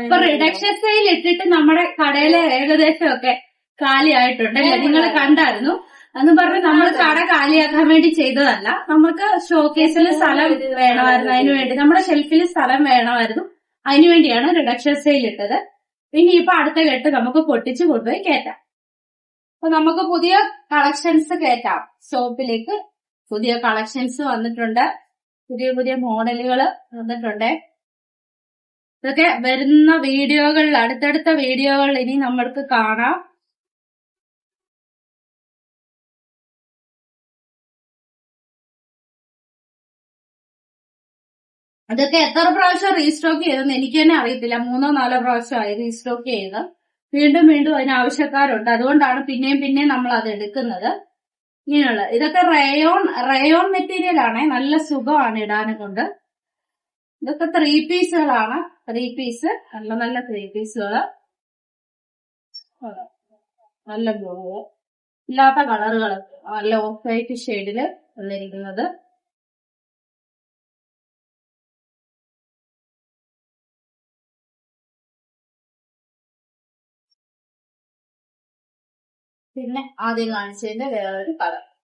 ഇപ്പൊ reduction sale ഇട്ടിട്ട് നമ്മുടെ കടയിലെ ഏകദേശം ഒക്കെ കാലിയായിട്ടുണ്ടല്ലേ? നിങ്ങൾ കണ്ടായിരുന്നു എന്ന് പറഞ്ഞ് നമ്മൾ കട കാലിയാക്കാൻ വേണ്ടി ചെയ്തതല്ല. നമുക്ക് ഷോക്കേസിൽ സ്ഥലം വേണമായിരുന്നു, അതിനുവേണ്ടി നമ്മുടെ ഷെൽഫിൽ സ്ഥലം വേണമായിരുന്നു, അതിനുവേണ്ടിയാണ് റിഡക്ഷൻ സെയിൽ ഇട്ടത്. പിന്നെ ഇപ്പൊ അടുത്ത കെട്ട് നമുക്ക് പൊട്ടിച്ച് കൊണ്ടുപോയി കയറ്റാം. അപ്പൊ നമുക്ക് പുതിയ കളക്ഷൻസ് കയറ്റാം. ഷോപ്പിലേക്ക് പുതിയ കളക്ഷൻസ് വന്നിട്ടുണ്ട്, പുതിയ പുതിയ മോഡലുകൾ വന്നിട്ടുണ്ട്. ഇതൊക്കെ വരുന്ന വീഡിയോകളിൽ, അടുത്തടുത്ത വീഡിയോകളിൽ ഇനി നമ്മൾക്ക് കാണാം. അതൊക്കെ എത്ര പ്രാവശ്യം റീസ്റ്റോക്ക് ചെയ്തെന്ന് എനിക്ക് തന്നെ അറിയത്തില്ല. 3-4 പ്രാവശ്യമായി റീസ്റ്റോക്ക് ചെയ്ത്. വീണ്ടും വീണ്ടും അതിന് ആവശ്യക്കാരുണ്ട്, അതുകൊണ്ടാണ് പിന്നെയും പിന്നെയും നമ്മൾ അത് എടുക്കുന്നത്. ഇങ്ങനെയുള്ള ഇതൊക്കെ റയോൺ മെറ്റീരിയൽ ആണ്, നല്ല സുഖമാണ് ഇടാനെ കൊണ്ട്. ഇതൊക്കെ 3 പീസുകളാണ്, 3 പീസ്, നല്ല നല്ല 3 പീസുകള്, നല്ല ബ്ലൂ ഇല്ലാത്ത കളറുകൾ, നല്ല ഓഫ് വൈറ്റ് ഷെയ്ഡില് വന്നിരിക്കുന്നത്. പിന്നെ ആദ്യം കാണിച്ചതിന്റെ വേറൊരു കളർ.